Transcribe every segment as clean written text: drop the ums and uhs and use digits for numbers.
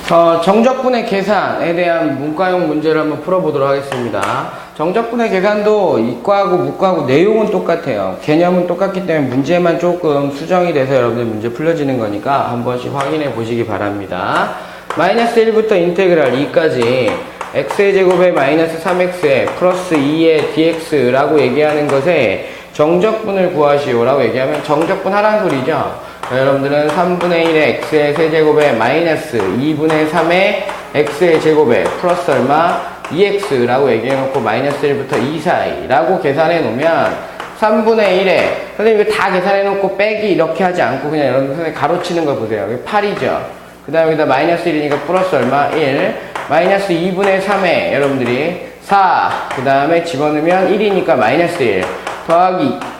정적분의 계산에 대한 문과용 문제를 한번 풀어보도록 하겠습니다. 정적분의 계산도 이과하고 문과하고 내용은 똑같아요. 개념은 똑같기 때문에 문제만 조금 수정이 돼서 여러분들 문제 풀려지는 거니까 한 번씩 확인해 보시기 바랍니다. 마이너스 1부터 인테그랄 2까지 x의 제곱에 마이너스 3x에 플러스 2의 dx라고 얘기하는 것에 정적분을 구하시오 라고 얘기하면 정적분 하라는 소리죠. 여러분들은 3분의 1의 x의 세제곱에 마이너스 2분의 3의 x의 제곱에 플러스 얼마 2x라고 얘기해놓고 마이너스 1부터 2 사이라고 계산해 놓으면 3분의 1에 선생님 이거 다 계산해 놓고 빼기 이렇게 하지 않고 그냥 여러분 선생님 가로치는 거 보세요. 여기 8이죠. 그 다음에 여기다 마이너스 1이니까 플러스 얼마 1 마이너스 2분의 3에 여러분들이 4 그 다음에 집어넣으면 1이니까 마이너스 1 더하기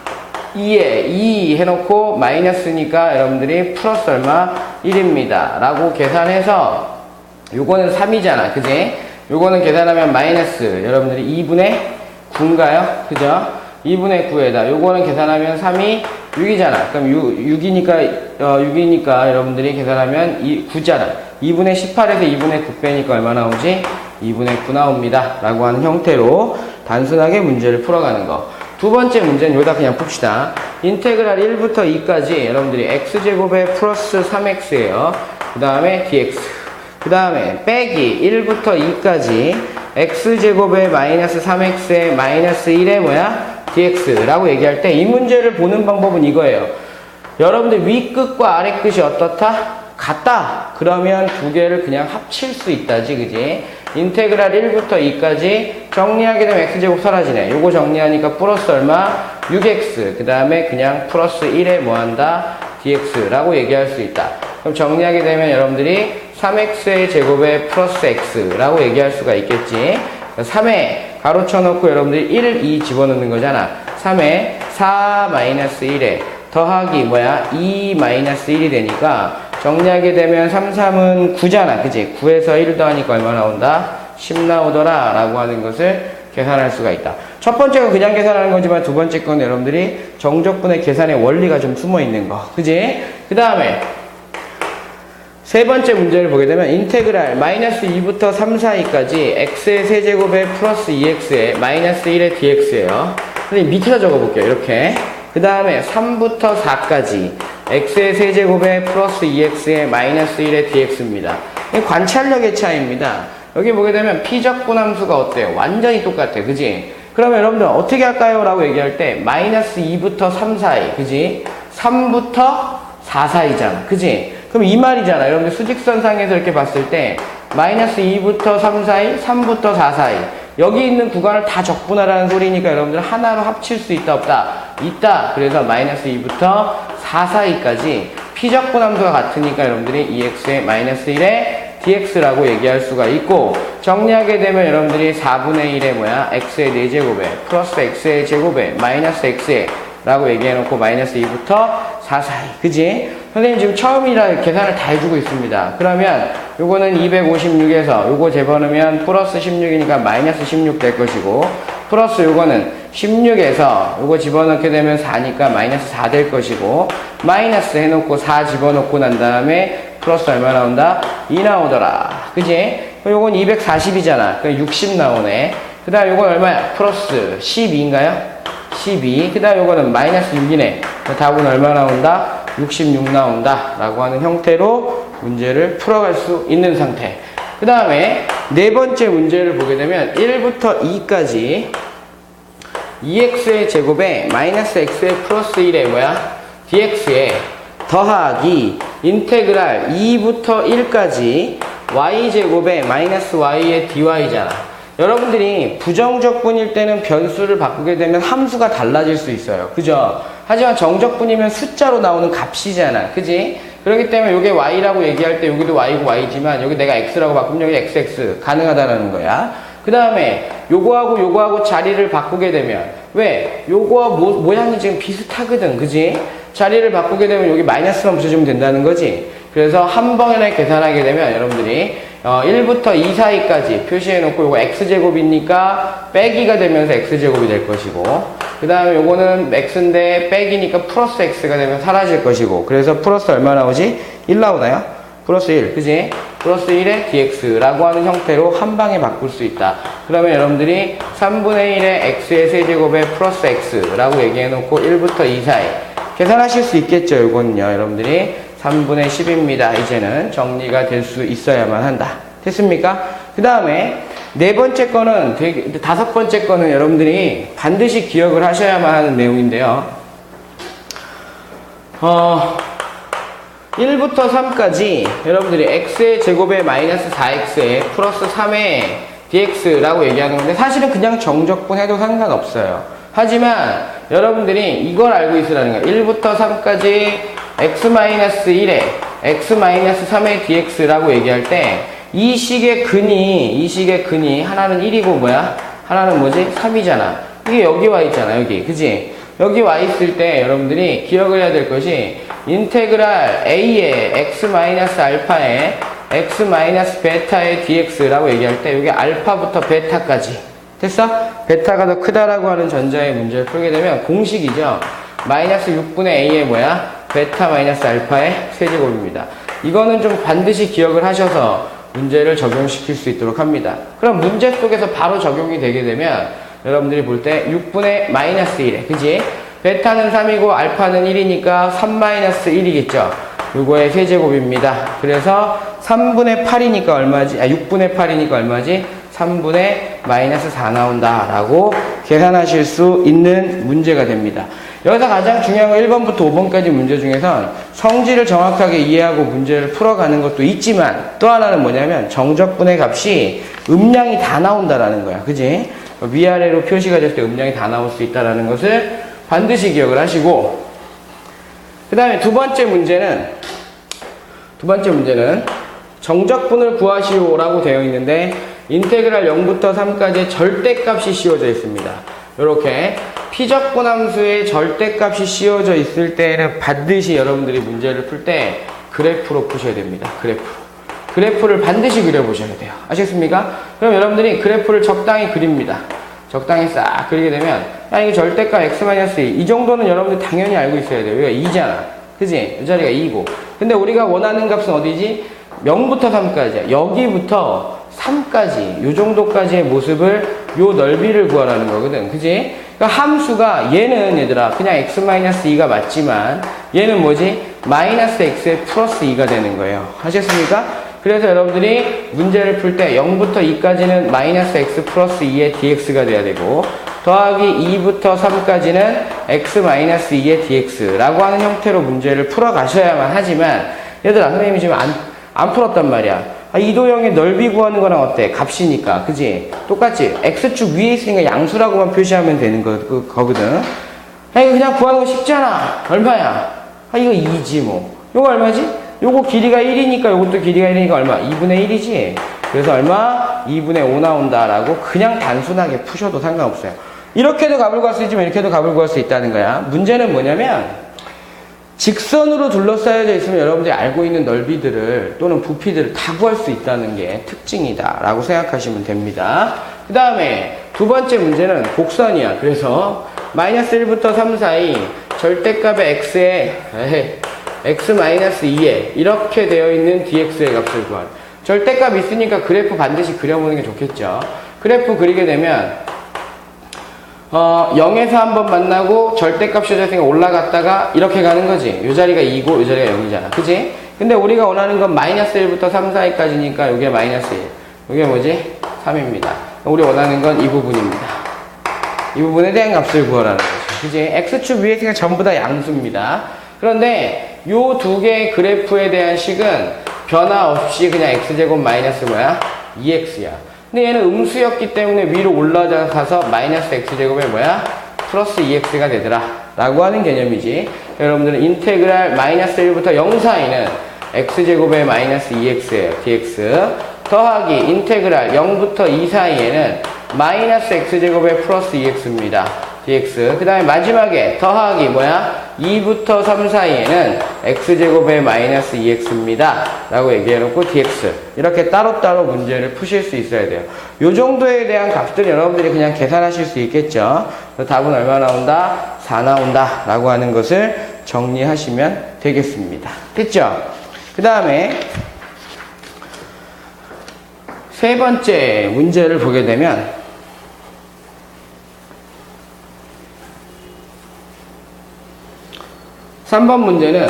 2에 2 해놓고 마이너스니까 여러분들이 플러스 얼마 1입니다 라고 계산해서 요거는 3이잖아 그지? 요거는 계산하면 마이너스 여러분들이 2분의 9인가요? 그죠? 2분의 9에다 요거는 계산하면 3이 6이잖아 그럼 6이니까 여러분들이 계산하면 9잖아 2분의 18에서 2분의 9 빼니까 얼마 나오지? 2분의 9 나옵니다 라고 하는 형태로 단순하게 문제를 풀어가는 거. 두 번째 문제는 여기다 그냥 풉시다. 인테그랄 1부터 2까지 여러분들이 x제곱에 플러스 3x예요. 그 다음에 dx. 그 다음에 빼기 1부터 2까지 x제곱에 마이너스 3x에 마이너스 1에 뭐야? dx라고 얘기할 때 이 문제를 보는 방법은 이거예요. 여러분들 윗끝과 아래끝이 어떻다? 같다. 그러면 두 개를 그냥 합칠 수 있다지, 그지? 인테그랄 1부터 2까지 정리하게 되면 x제곱 사라지네. 요거 정리하니까 플러스 얼마? 6x. 그 다음에 그냥 플러스 1에 뭐한다? dx라고 얘기할 수 있다. 그럼 정리하게 되면 여러분들이 3x의 제곱에 플러스 x라고 얘기할 수가 있겠지. 3에 가로쳐 놓고 여러분들이 1, 2 집어넣는 거잖아. 3에 4 마이너스 1에 더하기 뭐야? 2 마이너스 1이 되니까 정리하게 되면 3, 3은 9잖아. 그치? 9에서 1 더하니까 얼마 나온다? 10 나오더라. 라고 하는 것을 계산할 수가 있다. 첫 번째 건 그냥 계산하는 거지만 두 번째 건 여러분들이 정적분의 계산의 원리가 좀 숨어 있는 거. 그치? 그 다음에 세 번째 문제를 보게 되면 인테그랄 마이너스 2부터 3 사이까지 x의 세제곱에 플러스 2x에 마이너스 1의 dx예요. 선생님 밑에다 적어볼게요. 이렇게. 그 다음에 3부터 4까지 x의 세제곱에 플러스 2x에 마이너스 1의 dx입니다. 관찰력의 차이입니다. 여기 보게 되면 피적분함수가 어때요? 완전히 똑같아요. 그지? 그러면 여러분들 어떻게 할까요? 라고 얘기할 때 마이너스 2부터 3 사이 그지? 3부터 4 사이잖아. 그지? 그럼 이 말이잖아. 여러분들 수직선상에서 이렇게 봤을 때 마이너스 2부터 3 사이, 3부터 4 사이 여기 있는 구간을 다 적분하라는 소리니까 여러분들 하나로 합칠 수 있다 없다? 있다. 그래서 마이너스 2부터 4 사이까지 피적분함수가 같으니까 여러분들이 2x에 마이너스 1에 dx라고 얘기할 수가 있고 정리하게 되면 여러분들이 4분의 1에 뭐야? x의 4제곱에 플러스 x의 제곱에 마이너스 x에 라고 얘기해놓고 마이너스 2부터 4 사이 그지? 선생님 지금 처음이라 계산을 다 해주고 있습니다. 그러면 요거는 256에서 요거 집어넣으면 플러스 16이니까 마이너스 16 될 것이고 플러스 요거는 16에서 요거 집어넣게 되면 4니까 마이너스 4 될 것이고 마이너스 해놓고 4 집어넣고 난 다음에 플러스 얼마 나온다? 2 나오더라. 그지? 요건 240이잖아. 그럼 60 나오네. 그 다음 요건 얼마야? 플러스 12인가요? 12. 그 다음 요거는 마이너스 6이네. 답은 얼마 나온다? 66 나온다. 라고 하는 형태로 문제를 풀어갈 수 있는 상태. 그 다음에 네 번째 문제를 보게 되면 1부터 2까지 2x의 제곱에 마이너스 x의 플러스 1에 뭐야? dx에 더하기 인테그랄 2부터 1까지 y제곱에 마이너스 y의 dy잖아. 여러분들이 부정적분일 때는 변수를 바꾸게 되면 함수가 달라질 수 있어요. 그죠? 하지만 정적분이면 숫자로 나오는 값이잖아. 그지? 그렇기 때문에 이게 y라고 얘기할 때 여기도 y고 y지만 여기 내가 x라고 바꾸면 여기 xx 가능하다라는 거야. 그 다음에 요거하고 자리를 바꾸게 되면 왜? 요거와 모양이 지금 비슷하거든. 그지? 자리를 바꾸게 되면 여기 마이너스만 붙여주면 된다는 거지. 그래서 한 번에 계산하게 되면 여러분들이 1부터 2 사이까지 표시해놓고 요거 x제곱이니까 빼기가 되면서 x제곱이 될 것이고 그 다음에 요거는 x인데 빼기니까 플러스 x가 되면 사라질 것이고 그래서 플러스 얼마 나오지? 1 나오나요? 플러스 1 그지? 플러스 1의 dx라고 하는 형태로 한 방에 바꿀 수 있다. 그러면 여러분들이 3분의 1의 x의 세제곱에 플러스 x라고 얘기해 놓고 1부터 2 사이 계산하실 수 있겠죠. 이거는요. 여러분들이 3분의 10입니다. 이제는 정리가 될 수 있어야만 한다. 됐습니까? 그 다음에 네 번째 거는 다섯 번째 거는 여러분들이 반드시 기억을 하셔야만 하는 내용인데요. 1부터 3까지 여러분들이 x의 제곱에 마이너스 4x에 플러스 3의 dx라고 얘기하는 건데 사실은 그냥 정적분 해도 상관없어요. 하지만 여러분들이 이걸 알고 있으라는 거예요. 1부터 3까지 x-1에 x-3의 dx라고 얘기할 때 이 식의 근이 하나는 1이고 뭐야? 하나는 뭐지? 3이잖아. 이게 여기 와 있잖아. 여기. 그지? 여기 와 있을 때 여러분들이 기억을 해야 될 것이 인테그랄 a의 x-알파에 x-베타의 dx라고 얘기할 때 여기 알파부터 베타까지 됐어? 베타가 더 크다라고 하는 전자의 문제를 풀게 되면 공식이죠. 마이너스 6분의 a의 뭐야? 베타 마이너스 알파의 세제곱입니다. 이거는 좀 반드시 기억을 하셔서 문제를 적용시킬 수 있도록 합니다. 그럼 문제 속에서 바로 적용이 되게 되면 여러분들이 볼 때 6분의 마이너스 1에 그지? 베타는 3이고 알파는 1이니까 3-1이겠죠. 요거의 세제곱입니다. 그래서 3분의 8이니까 얼마지? 6분의 8이니까 얼마지? 3분의 마이너스 4 나온다 라고 계산하실 수 있는 문제가 됩니다. 여기서 가장 중요한 건 1번부터 5번까지 문제 중에선 성질을 정확하게 이해하고 문제를 풀어가는 것도 있지만 또 하나는 뭐냐면 정적분의 값이 음량이 다 나온다라는 거야. 그지? 위아래로 표시가 될 때 음량이 다 나올 수 있다는 것을 반드시 기억을 하시고 그 다음에 두 번째 문제는 정적분을 구하시오라고 되어 있는데 인테그랄 0부터 3까지의 절대값이 씌워져 있습니다. 이렇게 피적분 함수의 절대값이 씌워져 있을 때는 반드시 여러분들이 문제를 풀 때 그래프로 푸셔야 됩니다. 그래프를 반드시 그려보셔야 돼요. 아시겠습니까? 그럼 여러분들이 그래프를 적당히 그립니다. 적당히 싹 그리게 되면 이게 절대값 x-2 이 정도는 여러분들 당연히 알고 있어야 돼요. 여기가 2잖아. 그지? 이 자리가 2고 근데 우리가 원하는 값은 어디지? 0부터 3까지야. 여기부터 3까지 요 정도까지의 모습을 요 넓이를 구하라는 거거든. 그지? 그러니까 함수가 얘는 얘들아 그냥 x-2가 맞지만 얘는 뭐지? 마이너스 x에 플러스 2가 되는 거예요. 하셨습니까? 그래서 여러분들이 문제를 풀 때 0부터 2까지는 마이너스 x 플러스 2의 dx가 돼야 되고 더하기 2부터 3까지는 x-2의 dx라고 하는 형태로 문제를 풀어 가셔야만 하지만 얘들아 선생님이 지금 안 풀었단 말이야. 이도형의 넓이 구하는 거랑 어때? 값이니까. 그지? 똑같지? x축 위에 있으니까 양수라고만 표시하면 되는 거거든. 이거 그냥 구하는 거 쉽잖아. 얼마야? 이거 2지 뭐. 요거 얼마지? 요거 길이가 1이니까 요것도 길이가 1이니까 얼마? 2분의 1이지? 그래서 얼마? 2분의 5 나온다라고 그냥 단순하게 푸셔도 상관없어요. 이렇게도 값을 구할 수 있지만 이렇게도 값을 구할 수 있다는 거야. 문제는 뭐냐면 직선으로 둘러싸여져 있으면 여러분들이 알고 있는 넓이들을 또는 부피들을 다 구할 수 있다는 게 특징이다 라고 생각하시면 됩니다. 그 다음에 두 번째 문제는 곡선이야. 그래서 마이너스 1부터 3 사이 절대값의 x에 x-2에 이렇게 되어 있는 dx의 값을 구하라. 절대값 있으니까 그래프 반드시 그려보는 게 좋겠죠. 그래프 그리게 되면 0에서 한번 만나고 절대값이 되었으니까 올라갔다가 이렇게 가는 거지. 요 자리가 2고 요 자리가 0이잖아. 그치? 근데 우리가 원하는 건 마이너스 1부터 3 사이까지니까 요게 마이너스 1. 요게 뭐지? 3입니다. 우리 원하는 건 이 부분입니다. 이 부분에 대한 값을 구하라는 거죠. 그치? x축 위에 있으니까 전부 다 양수입니다. 그런데 요 두 개의 그래프에 대한 식은 변화 없이 그냥 x제곱 마이너스 뭐야? 2x야. 근데 얘는 음수였기 때문에 위로 올라가서 마이너스 x제곱에 뭐야? 플러스 2x가 되더라 라고 하는 개념이지. 여러분들은 인테그랄 마이너스 1부터 0 사이는 x제곱에 마이너스 2x예요. dx 더하기 인테그랄 0부터 2 사이에는 마이너스 x제곱에 플러스 2x입니다. dx 그 다음에 마지막에 더하기 뭐야? 2부터 3 사이에는 x제곱에 마이너스 2x입니다 라고 얘기해놓고 dx 이렇게 따로따로 문제를 푸실 수 있어야 돼요. 요 정도에 대한 값들은 여러분들이 그냥 계산하실 수 있겠죠. 답은 얼마 나온다? 4 나온다 라고 하는 것을 정리하시면 되겠습니다. 됐죠? 그 다음에 세 번째 문제를 보게 되면 3번 문제는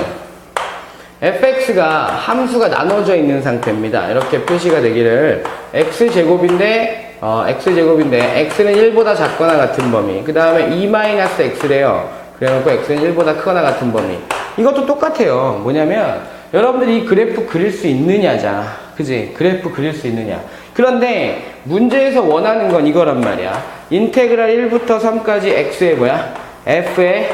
fx가 함수가 나눠져 있는 상태입니다. 이렇게 표시가 되기를 x제곱인데 x는 1보다 작거나 같은 범위, 그 다음에 2-x래요. 그래놓고 x는 1보다 크거나 같은 범위. 이것도 똑같아요. 뭐냐면 여러분들이 이 그래프 그릴 수 있느냐잖아. 그지? 그래프 그릴 수 있느냐. 그런데 문제에서 원하는 건 이거란 말이야. 인테그랄 1부터 3까지 x의 뭐야? f의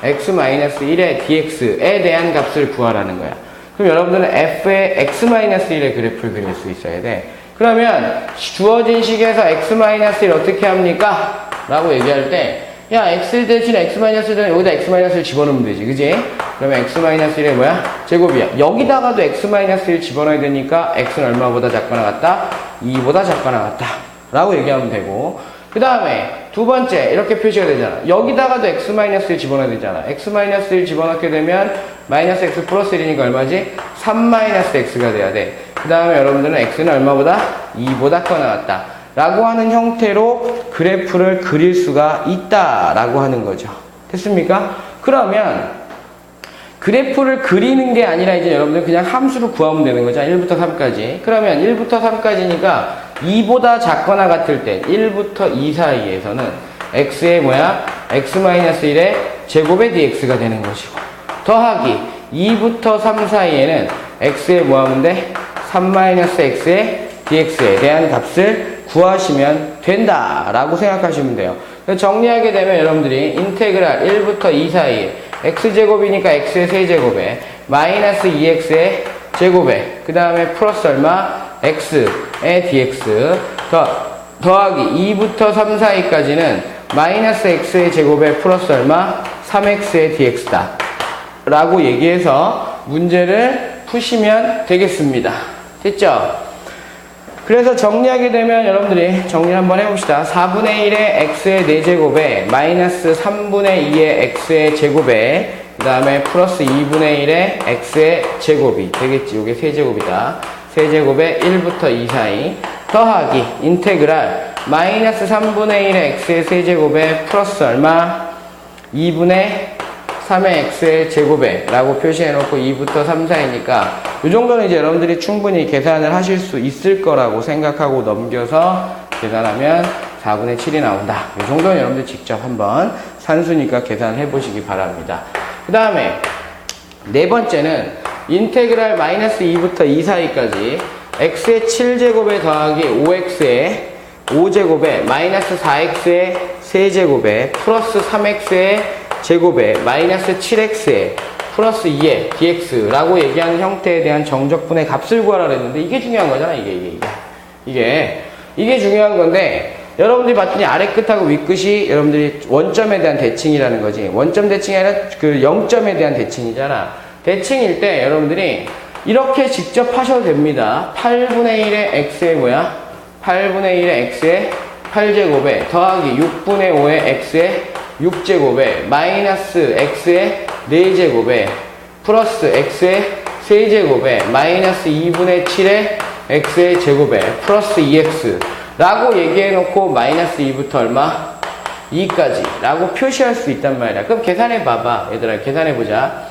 x-1의 dx에 대한 값을 구하라는 거야. 그럼 여러분들은 f의 x-1의 그래프를 그릴 수 있어야 돼. 그러면 주어진 식에서 x-1 어떻게 합니까? 라고 얘기할 때 야, x 대신에 x-1은 여기다 x-1을 집어넣으면 되지. 그지? 그러면 x-1의 뭐야? 제곱이야. 여기다가도 x-1을 집어넣어야 되니까 x는 얼마보다 작거나 같다? 2보다 작거나 같다. 라고 얘기하면 되고, 그 다음에 두 번째 이렇게 표시가 되잖아. 여기다가도 x-1을 집어넣어야 되잖아. x-1을 집어넣게 되면 마이너스 x 플러스 1이니까 얼마지? 3-x가 돼야 돼. 그 다음에 여러분들은 x는 얼마보다? 2보다 크거나 같다 라고 하는 형태로 그래프를 그릴 수가 있다 라고 하는 거죠. 됐습니까? 그러면 그래프를 그리는 게 아니라 이제 여러분들 그냥 함수를 구하면 되는 거죠. 1부터 3까지. 그러면 1부터 3까지니까 2보다 작거나 같을 때 1부터 2 사이에서는 x의 뭐야? x-1의 제곱의 dx가 되는 것이고, 더하기 2부터 3 사이에는 x의 뭐 하면 돼? 3-x의 dx에 대한 값을 구하시면 된다라고 생각하시면 돼요. 정리하게 되면 여러분들이 인테그랄 1부터 2 사이에 x제곱이니까 x의 세제곱에 마이너스 2x의 제곱에 그 다음에 플러스 얼마? x의 dx 더하기 2부터 3 사이까지는 마이너스 x의 제곱에 플러스 얼마? 3x의 dx다 라고 얘기해서 문제를 푸시면 되겠습니다. 됐죠? 그래서 정리하게 되면 여러분들이 정리 한번 해봅시다. 4분의 1의 x의 4제곱에 마이너스 3분의 2의 x의 제곱에 그 다음에 플러스 2분의 1의 x의 제곱이 되겠지. 이게 세제곱이다. 세제곱에 1부터 2 사이 더하기 인테그랄 마이너스 3분의 1의 x의 세제곱에 플러스 얼마? 2분의 3의 x의 제곱에 라고 표시해놓고 2부터 3 사이니까 이 정도는 이제 여러분들이 충분히 계산을 하실 수 있을 거라고 생각하고 넘겨서 계산하면 4분의 7이 나온다. 이 정도는 여러분들 직접 한번 산수니까 계산해 보시기 바랍니다. 그 다음에 네 번째는 인테그랄 마이너스 2부터 2 사이까지 x의 7제곱에 더하기 5x의 5제곱에 마이너스 4x의 세제곱에 플러스 3x의 제곱에 마이너스 7x에 플러스 2의 dx라고 얘기하는 형태에 대한 정적분의 값을 구하라 그랬는데 이게 중요한 거잖아. 이게 중요한 건데 여러분들이 봤더니 아래 끝하고 위 끝이 여러분들이 원점에 대한 대칭이라는 거지. 원점 대칭이 아니라 그 0점에 대한 대칭이잖아. 대칭일 때 여러분들이 이렇게 직접 하셔도 됩니다. 8분의 1의 x의 뭐야? 8분의 1의 x의 8제곱에 더하기 6분의 5의 x의 6제곱에 마이너스 x의 4제곱에 플러스 x의 세제곱에 마이너스 2분의 7의 x의 제곱에 플러스 2x 라고 얘기해놓고 마이너스 2부터 얼마? 2까지 라고 표시할 수 있단 말이야. 그럼 계산해봐봐. 얘들아 계산해보자.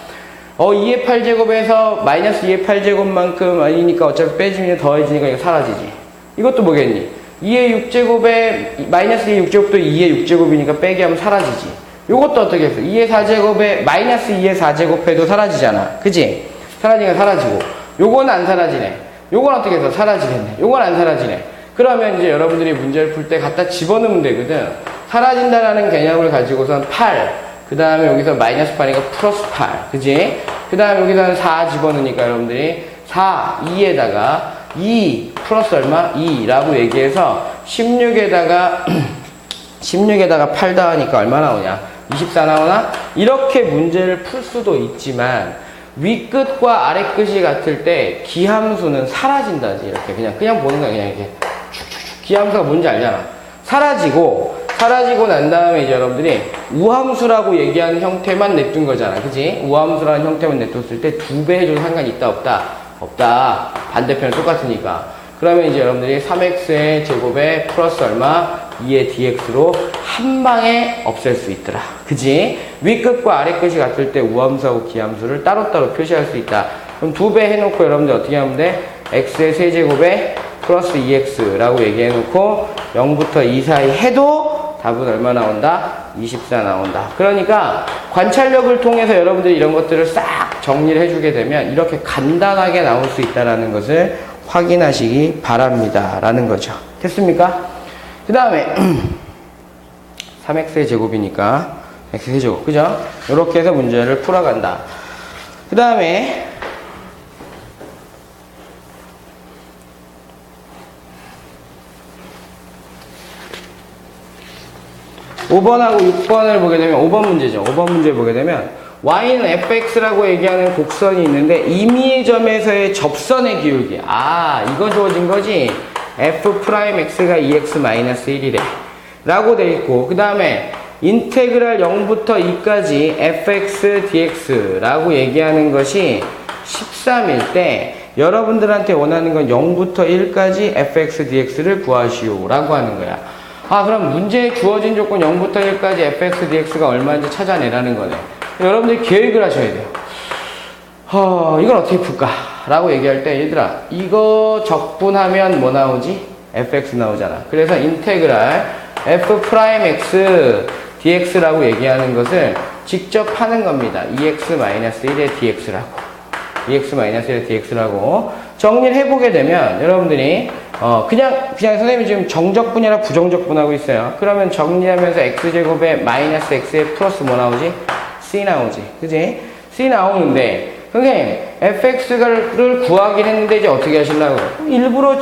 2의 8제곱에서 마이너스 2의 8제곱만큼 아니니까 어차피 빼지면 더해지니까 이거 사라지지. 이것도 뭐겠니? 2의 6제곱에 마이너스 2의 6제곱도 2의 6제곱이니까 빼기 하면 사라지지. 요것도 어떻게 했어? 2의 4제곱에 마이너스 2의 4제곱 해도 사라지잖아. 그치? 사라지니까 사라지고. 요건 안 사라지네. 요건 어떻게 해서 사라지겠네. 요건 안 사라지네. 그러면 이제 여러분들이 문제를 풀 때 갖다 집어넣으면 되거든. 사라진다라는 개념을 가지고선 8, 그 다음에 여기서 마이너스 8이니까 플러스 8. 그치? 그 다음에 여기서는 4 집어넣으니까 여러분들이 4, 2에다가 2 플러스 얼마? 2라고 얘기해서 16에다가 8 더하니까 얼마 나오냐? 24 나오나? 이렇게 문제를 풀 수도 있지만 윗끝과 아래끝이 같을 때 기함수는 사라진다지. 이렇게 그냥 보는 거야. 그냥 이렇게 축축축. 기함수가 뭔지 알잖아. 사라지고 난 다음에 이제 여러분들이 우함수라고 얘기하는 형태만 냅둔 거잖아. 그지? 우함수라는 형태만 냅뒀을 때 2배 해줘도 상관이 있다 없다? 없다. 반대편은 똑같으니까. 그러면 이제 여러분들이 3x의 제곱에 플러스 얼마? 2의 dx로 한 방에 없앨 수 있더라. 그지? 윗끝과 아래끝이 같을 때 우함수하고 기함수를 따로따로 표시할 수 있다. 그럼 2배 해놓고 여러분들 어떻게 하면 돼? x의 세제곱에 플러스 2x라고 얘기해놓고 0부터 2 사이 해도 답은 얼마 나온다? 24 나온다. 그러니까 관찰력을 통해서 여러분들이 이런 것들을 싹 정리를 해주게 되면 이렇게 간단하게 나올 수 있다는 것을 확인하시기 바랍니다. 라는 거죠. 됐습니까? 그 다음에 3x의 제곱이니까 x의 제곱, 그죠? 이렇게 해서 문제를 풀어간다. 그 다음에 5번하고 6번을 보게 되면 5번 문제죠. 5번 문제 보게 되면 y는 fx라고 얘기하는 곡선이 있는데 임의의 점에서의 접선의 기울기. 아, 이거 주어진 거지. f'x가 2x-1이래 라고 돼 있고, 그 다음에 인테그랄 0부터 2까지 fx dx라고 얘기하는 것이 13일 때 여러분들한테 원하는 건 0부터 1까지 fx dx를 구하시오 라고 하는 거야. 아, 그럼 문제에 주어진 조건 0부터 1까지 fx dx가 얼마인지 찾아내라는 거네. 여러분들이 계획을 하셔야 돼요. 이걸 어떻게 풀까? 라고 얘기할 때, 얘들아, 이거 적분하면 뭐 나오지? fx 나오잖아. 그래서 인테그랄 f'x dx라고 얘기하는 것을 직접 하는 겁니다. 2x-1의 dx라고. 2x-1의 dx라고. 정리를 해보게 되면, 여러분들이, 그냥 선생님이 지금 정적분이 아니라 부정적분하고 있어요. 그러면 정리하면서 x제곱에 마이너스 x에 플러스 뭐 나오지? c 나오지. 그지? c 나오는데, 선생님, fx를 구하긴 했는데 이제 어떻게 하시려고? 일부러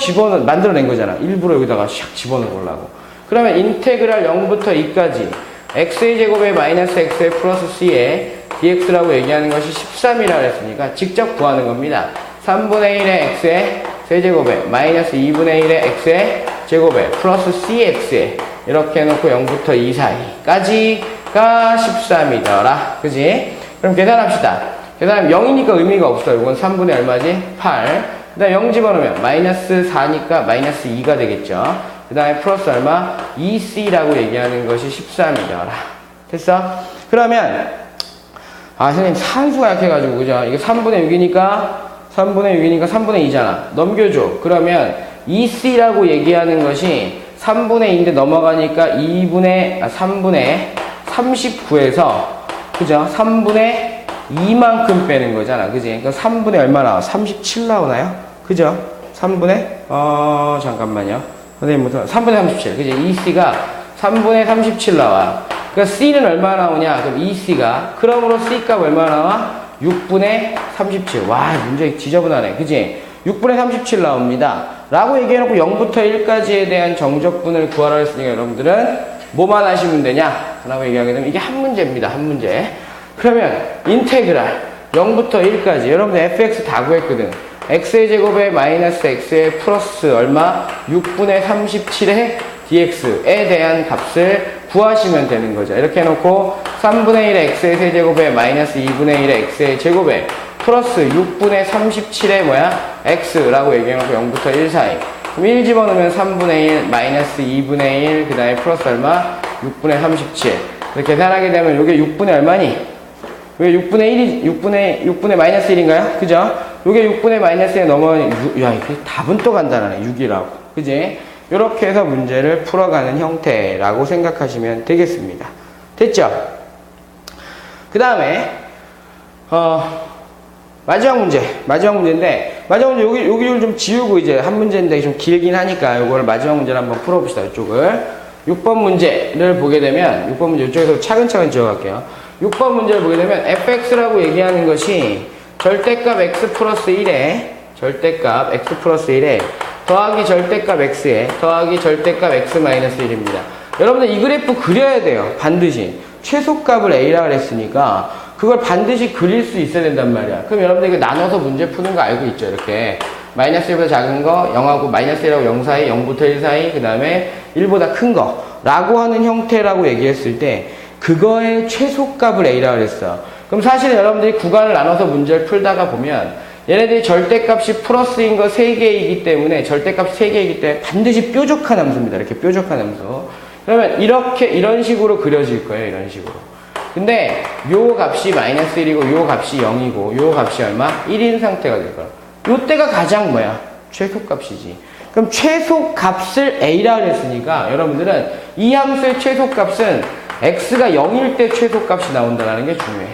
만들어낸 거잖아. 일부러 여기다가 샥 집어넣으려고. 그러면 인테그랄 0부터 2까지 x의 제곱에 마이너스 x에 플러스 c에 dx라고 얘기하는 것이 13이라고 했으니까 직접 구하는 겁니다. 3분의 1의 x에 세제곱에 마이너스 2분의 1의 x에 제곱에 플러스 cx에 이렇게 해놓고 0부터 2 사이까지가 13이더라. 그지? 그럼 계산합시다. 계산하면 0이니까 의미가 없어요. 이건 3분의 얼마지? 8. 그 다음에 0 집어넣으면 마이너스 4니까 마이너스 2가 되겠죠. 그 다음에 플러스 얼마? 2c라고 얘기하는 것이 13이더라. 됐어? 그러면 선생님 산수가 약해가지고 그죠? 이게 3분의 6이니까 3분의 2잖아. 넘겨줘. 그러면 2c라고 얘기하는 것이 3분의 2인데 넘어가니까 3분의 39에서 그죠? 3분의 2만큼 빼는 거잖아. 그지? 그러니까 3분의 얼마 나와? 37 나오나요? 그죠? 3분의, 잠깐만요. 선생님부터 3분의 37. 그지? 2c가 3분의 37 나와. 그러니까 c는 얼마 나오냐? 그럼 2c가. 그러므로 c 값 얼마 나와? 6분의 37. 와, 문제 지저분하네. 그지? 6분의 37 나옵니다. 라고 얘기해놓고 0부터 1까지에 대한 정적분을 구하라 했으니까 여러분들은 뭐만 하시면 되냐? 라고 얘기하게 되면 이게 한 문제입니다. 한 문제. 그러면 인테그랄 0부터 1까지 여러분들 fx 다 구했거든. x의 제곱에 마이너스 x의 플러스 얼마? 6분의 37의 dx에 대한 값을 구하시면 되는 거죠. 이렇게 해놓고 3분의 1의 x의 세제곱에 마이너스 2분의 1의 x의 제곱에 플러스 6분의 37의 x라고 얘기해놓고 0부터 1 사이. 그럼 1 집어넣으면 3분의 1 마이너스 2분의 1 그 다음에 플러스 얼마? 6분의 37. 이렇게 계산하게 되면 이게 6분의 얼마니? 왜 6분의 마이너스 1인가요? 그죠? 요게 6분의 마이너스 1에 넘어가니, 야, 이게 답은 또 간단하네. 6이라고. 그지? 요렇게 해서 문제를 풀어가는 형태라고 생각하시면 되겠습니다. 됐죠? 그 다음에, 마지막 문제인데, 여기를 좀 지우고 이제 한 문제인데 좀 길긴 하니까 요걸 마지막 문제를 한번 풀어봅시다. 이쪽을. 6번 문제를 보게 되면, 6번 문제 이쪽에서 차근차근 지어갈게요. 6번 문제를 보게 되면 fx라고 얘기하는 것이 절대값 x 플러스 1에 절대값 x 플러스 1에 더하기 절대값 x에 더하기 절대값 x 마이너스 1입니다. 여러분들 이 그래프 그려야 돼요. 반드시. 최소값을 a라 그랬으니까 그걸 반드시 그릴 수 있어야 된단 말이야. 그럼 여러분들 이거 나눠서 문제 푸는 거 알고 있죠? 이렇게. 마이너스 1보다 작은 거, 0하고 마이너스 1하고 0 사이, 0부터 1 사이, 그 다음에 1보다 큰 거 라고 하는 형태라고 얘기했을 때 그거의 최소값을 a라고 그랬어. 그럼 사실 여러분들이 구간을 나눠서 문제를 풀다가 보면 얘네들이 절대값이 플러스인 거 3개이기 때문에, 절대값이 3개이기 때문에 반드시 뾰족한 함수입니다. 이렇게 뾰족한 함수. 그러면 이렇게, 이런 식으로 그려질 거예요. 이런 식으로. 근데 요 값이 마이너스 1이고 요 값이 0이고 요 값이 얼마? 1인 상태가 될 거야. 요 때가 가장 뭐야? 최소값이지. 그럼 최소값을 A라 그랬으니까 여러분들은 이 함수의 최소값은 X가 0일 때 최소값이 나온다는 게 중요해.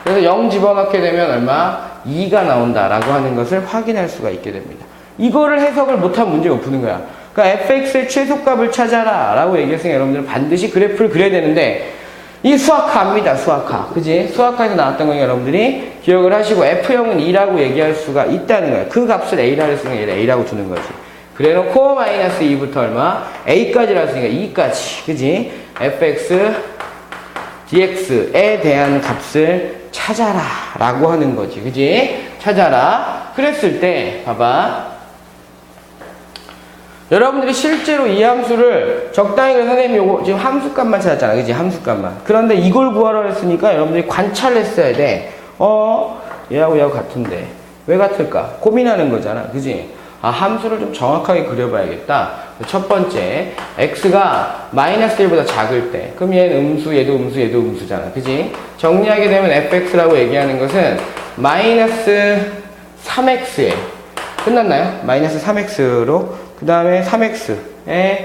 그래서 0 집어넣게 되면 얼마? 2가 나온다라고 하는 것을 확인할 수가 있게 됩니다. 이거를 해석을 못한 문제가 푸는 거야. 그러니까 fx의 최소값을 찾아라 라고 얘기했으니까 여러분들은 반드시 그래프를 그려야 되는데, 이 수학화입니다. 수학화. 그지? 수학화에서 나왔던 거 여러분들이 기억을 하시고, F형은 2라고 얘기할 수가 있다는 거야. 그 값을 A라고 했으니까 얘를 A라고 두는 거지. 그래 놓고 마이너스 2부터 얼마? A까지라 했으니까 2까지. 그지? fx dx에 대한 값을 찾아라 라고 하는 거지. 그지? 찾아라. 그랬을 때 봐봐. 여러분들이 실제로 이 함수를 적당히, 그래서 선생님이 요거 지금 함수값만 찾았잖아. 그지? 함수값만. 그런데 이걸 구하라 했으니까 여러분들이 관찰을 했어야 돼. 얘하고 얘하고 같은데 왜 같을까? 고민하는 거잖아. 그지? 아, 함수를 좀 정확하게 그려봐야겠다. 첫 번째, x가 마이너스 1보다 작을 때, 그럼 얘는 음수, 얘도 음수, 얘도 음수잖아. 그지? 정리하게 되면 fx라고 얘기하는 것은 마이너스 3x에 끝났나요? 마이너스 3x로, 그 다음에 3x에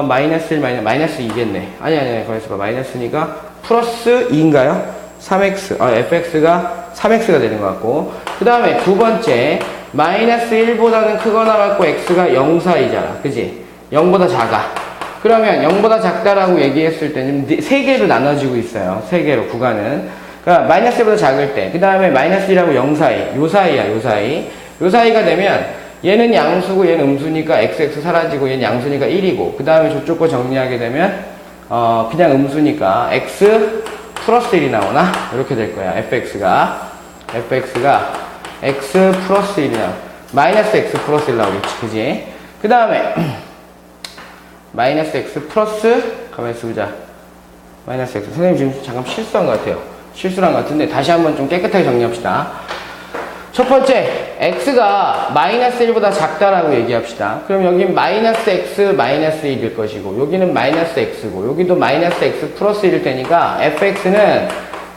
마이너스 1, 마이너스 2겠네. 아니, 거기서 봐. 마이너스니까 플러스 2인가요? 3x, fx가 3x가 되는 것 같고, 그 다음에 두 번째, 마이너스 1보다는 크거나 같고 x가 0 사이잖아. 그지? 0보다 작아. 그러면 0보다 작다라고 얘기했을 때는 3개로 나눠지고 있어요. 3개로 구간은. 그러니까 마이너스 1보다 작을 때, 그 다음에 마이너스 1하고 0 사이, 요 사이야, 요 사이. 요 사이가 되면 얘는 양수고 얘는 음수니까 xx 사라지고 얘는 양수니까 1이고, 그 다음에 저쪽 거 정리하게 되면 그냥 음수니까 x 플러스 1이 나오나? 이렇게 될 거야. fx가 x 플러스 1이야. 마이너스 x 플러스 1 나오겠지. 그지? 그 다음에 마이너스 x 플러스, 가만히 있어 보자. 마이너스 x. 선생님 지금 잠깐 실수한 것 같아요. 실수한 것 같은데 다시 한번 좀 깨끗하게 정리합시다. 첫 번째, x가 마이너스 1보다 작다라고 얘기합시다. 그럼 여긴 마이너스 x 마이너스 1일 것이고, 여기는 마이너스 x고, 여기도 마이너스 x 플러스 1일 테니까 fx는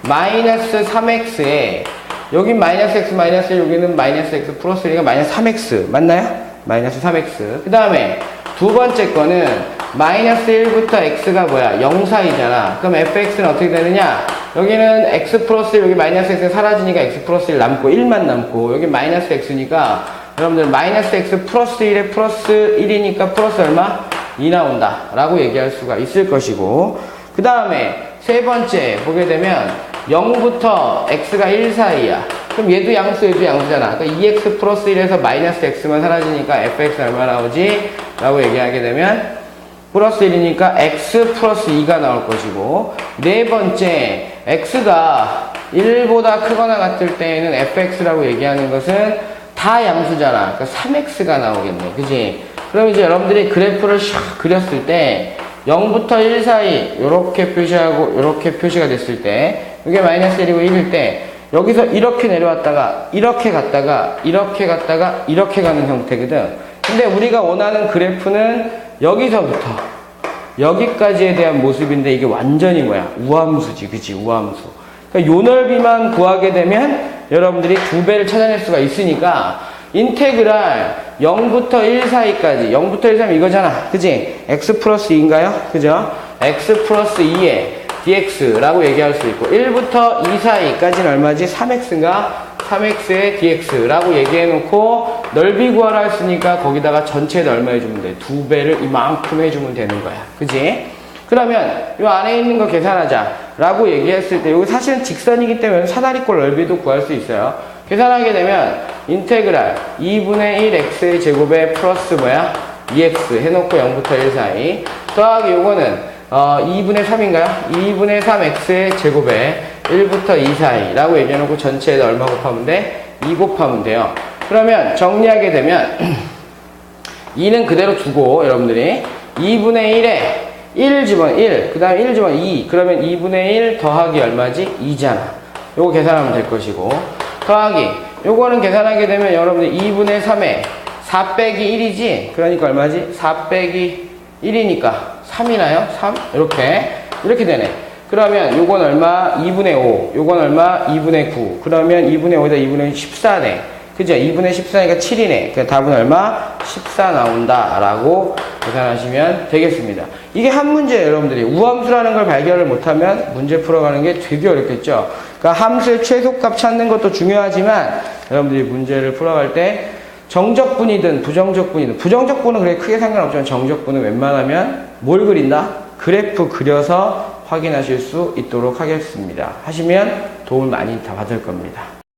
마이너스 3x에, 여긴 마이너스 x 마이너스 1, 여기는 마이너스 x 플러스 1이니까 마이너스 3x. 맞나요? 마이너스 3x. 그 다음에 두 번째 거는 마이너스 1부터 x가 뭐야? 0 사이잖아. 그럼 fx는 어떻게 되느냐? 여기는 x 플러스 1, 여기 마이너스 x가 사라지니까 x 플러스 1 남고 1만 남고, 여기 마이너스 x니까 여러분들 마이너스 x 플러스 1에 플러스 1이니까 플러스 얼마? 2 나온다 라고 얘기할 수가 있을 것이고, 그 다음에 세 번째 보게 되면 0부터 x가 1 사이야. 그럼 얘도 양수, 얘도 양수잖아. 그러니까 2x 플러스 1에서 마이너스 x만 사라지니까 fx는 얼마 나오지? 라고 얘기하게 되면 플러스 1이니까 x 플러스 2가 나올 것이고, 네 번째, x가 1보다 크거나 같을 때에는 fx라고 얘기하는 것은 다 양수잖아. 그러니까 3x가 나오겠네. 그지? 그럼 이제 여러분들이 그래프를 샥 그렸을 때 0부터 1 사이 요렇게 표시하고 요렇게 표시가 됐을 때, 이게 마이너스 1이고 1일 때 여기서 이렇게 내려왔다가 이렇게 갔다가 이렇게 갔다가 이렇게 가는 형태거든. 근데 우리가 원하는 그래프는 여기서부터 여기까지에 대한 모습인데, 이게 완전히 뭐야? 우함수지. 그치? 우함수. 그러니까 요 넓이만 구하게 되면 여러분들이 2배를 찾아낼 수가 있으니까, 인테그랄 0부터 1 사이까지, 0부터 1 사이면 이거잖아. 그치? x 플러스 2인가요? 그죠? x 플러스 2에 dx라고 얘기할 수 있고, 1부터 2 사이까지는 얼마지? 3x인가? 3x의 dx라고 얘기해놓고 넓이 구하라 했으니까 거기다가 전체에 얼마 해주면 돼? 2배를 이만큼 해주면 되는 거야. 그지? 그러면 이 안에 있는 거 계산하자 라고 얘기했을 때, 여기 사실은 직선이기 때문에 사다리꼴 넓이도 구할 수 있어요. 계산하게 되면 인테그랄 2분의 1 x의 제곱에 플러스 뭐야? 2x 해놓고 0부터 1 사이 더하기 요거는 2분의 3인가요? 2분의 3x의 제곱에 1부터 2 사이 라고 얘기해놓고 전체에다 얼마 곱하면 돼? 2 곱하면 돼요. 그러면 정리하게 되면 2는 그대로 두고 여러분들이 2분의 1에 1 집어넣어 1, 그 다음에 1 집어넣어 2, 그러면 2분의 1 더하기 얼마지? 2잖아. 요거 계산하면 될 것이고, 더하기 요거는 계산하게 되면 여러분들 2분의 3에 4 빼기 1이지? 그러니까 얼마지? 4 빼기 1이니까 3이나요? 3? 이렇게 되네. 그러면 요건 얼마? 2분의 5. 요건 얼마? 2분의 9. 그러면 2분의 5에다 2분의 14네. 그죠? 2분의 14니까 7이네. 그 답은 얼마? 14 나온다. 라고 계산하시면 되겠습니다. 이게 한 문제예요, 여러분들이. 우함수라는 걸 발견을 못하면 문제 풀어가는 게 되게 어렵겠죠? 그러니까 함수의 최소값 찾는 것도 중요하지만 여러분들이 문제를 풀어갈 때 정적분이든 부정적분이든 부정적분은 그렇게 크게 상관없지만 정적분은 웬만하면 뭘 그린다? 그래프 그려서 확인하실 수 있도록 하겠습니다. 하시면 도움을 많이 다 받을 겁니다.